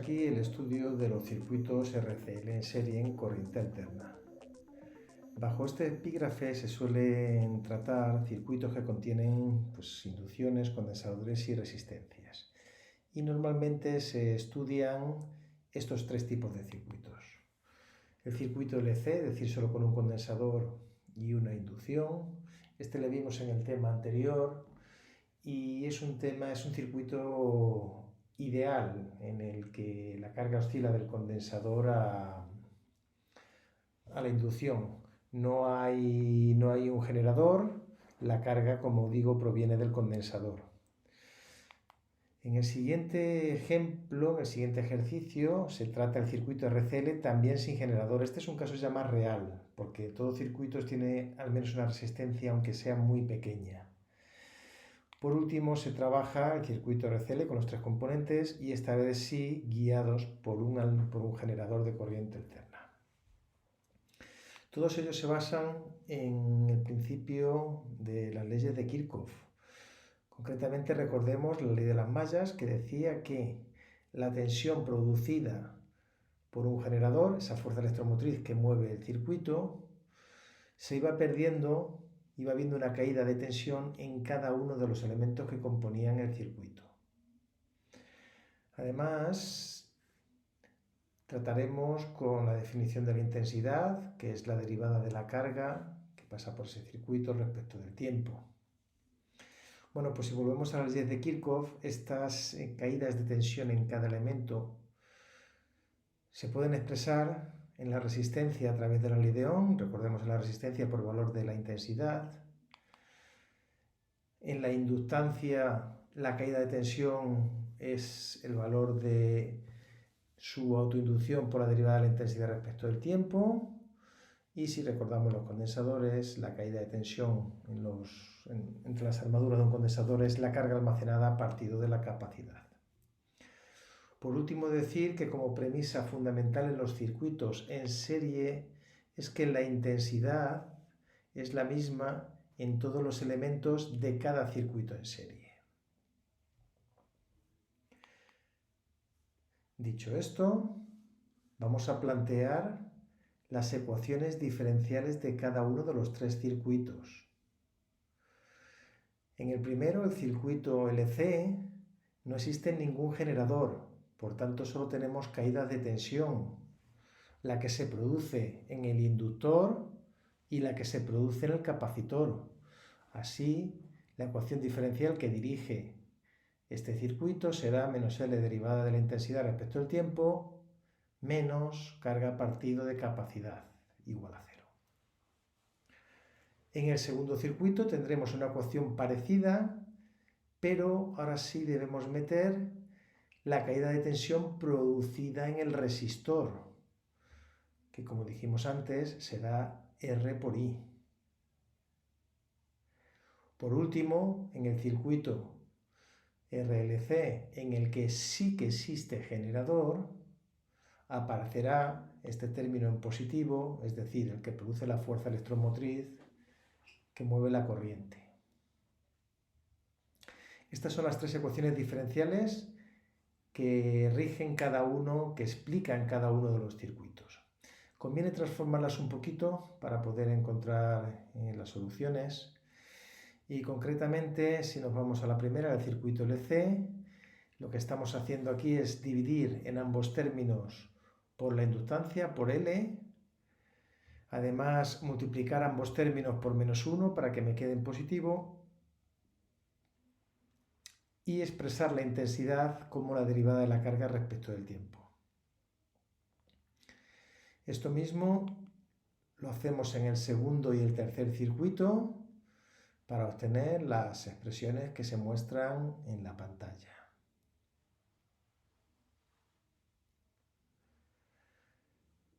aquí el estudio de los circuitos RCL en serie en corriente alterna. Bajo este epígrafe se suelen tratar circuitos que contienen inducciones, condensadores y resistencias. Y normalmente se estudian estos tres tipos de circuitos. El circuito LC, es decir, solo con un condensador y una inducción. Este le vimos en el tema anterior y es un circuito ideal en el que la carga oscila del condensador a la inducción. No hay un generador, la carga, como digo, proviene del condensador. En el siguiente ejemplo, en el siguiente ejercicio, se trata del circuito RCL también sin generador. Este es un caso ya más real, porque todo circuito tiene al menos una resistencia, aunque sea muy pequeña. Por último, se trabaja el circuito RCL con los tres componentes y esta vez sí guiados por un generador de corriente alterna. Todos ellos se basan en el principio de las leyes de Kirchhoff. Concretamente recordemos la ley de las mallas que decía que la tensión producida por un generador, esa fuerza electromotriz que mueve el circuito, se iba perdiendo, iba habiendo una caída de tensión en cada uno de los elementos que componían el circuito. Además, trataremos con la definición de la intensidad, que es la derivada de la carga que pasa por ese circuito respecto del tiempo. Bueno, pues si volvemos a las leyes de Kirchhoff, estas caídas de tensión en cada elemento se pueden expresar en la resistencia a través de la ley de Ohm, recordemos la resistencia por valor de la intensidad. En la inductancia, la caída de tensión es el valor de su autoinducción por la derivada de la intensidad respecto del tiempo. Y si recordamos los condensadores, la caída de tensión entre las armaduras de un condensador es la carga almacenada partido de la capacidad. Por último, decir que como premisa fundamental en los circuitos en serie es que la intensidad es la misma en todos los elementos de cada circuito en serie. Dicho esto, vamos a plantear las ecuaciones diferenciales de cada uno de los tres circuitos. En el primero, el circuito LC, no existe ningún generador, por tanto solo tenemos caída de tensión, la que se produce en el inductor y la que se produce en el capacitor. Así, la ecuación diferencial que dirige este circuito será menos L derivada de la intensidad respecto al tiempo menos carga partido de capacidad igual a 0. En el segundo circuito tendremos una ecuación parecida, pero ahora sí debemos meter la caída de tensión producida en el resistor, que como dijimos antes será R por I. Por último, en el circuito RLC, en el que sí que existe generador, aparecerá este término en positivo, es decir, el que produce la fuerza electromotriz que mueve la corriente. Estas son las tres ecuaciones diferenciales que rigen cada uno, que explican cada uno de los circuitos. Conviene transformarlas un poquito para poder encontrar las soluciones. Y concretamente, si nos vamos a la primera, el circuito LC, lo que estamos haciendo aquí es dividir en ambos términos por la inductancia, por L. Además, multiplicar ambos términos por -1 para que me quede en positivo. Y expresar la intensidad como la derivada de la carga respecto del tiempo. Esto mismo lo hacemos en el segundo y el tercer circuito para obtener las expresiones que se muestran en la pantalla.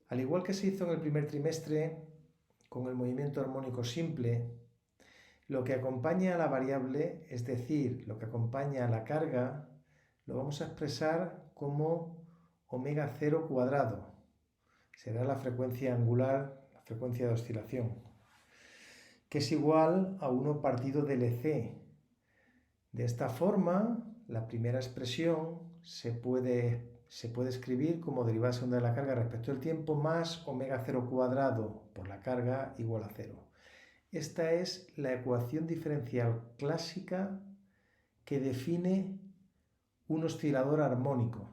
Al igual que se hizo en el primer trimestre, con el movimiento armónico simple, lo que acompaña a la variable, es decir, lo que acompaña a la carga, lo vamos a expresar como omega 0 cuadrado. Será la frecuencia angular, la frecuencia de oscilación, que es igual a 1 partido del EC. De esta forma, la primera expresión se puede se puede escribir como derivación de la carga respecto al tiempo más omega 0 cuadrado por la carga igual a 0. Esta es la ecuación diferencial clásica que define un oscilador armónico.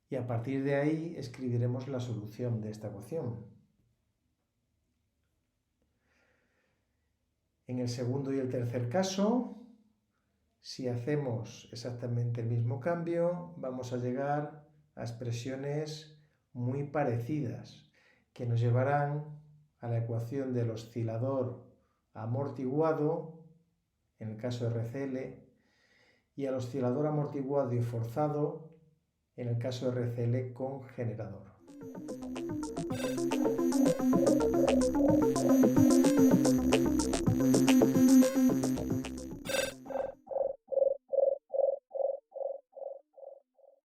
Y a partir de ahí escribiremos la solución de esta ecuación. En el segundo y el tercer caso, si hacemos exactamente el mismo cambio, vamos a llegar a expresiones muy parecidas que nos llevarán a la ecuación del oscilador amortiguado, en el caso de RCL, y al oscilador amortiguado y forzado, en el caso de RCL con generador.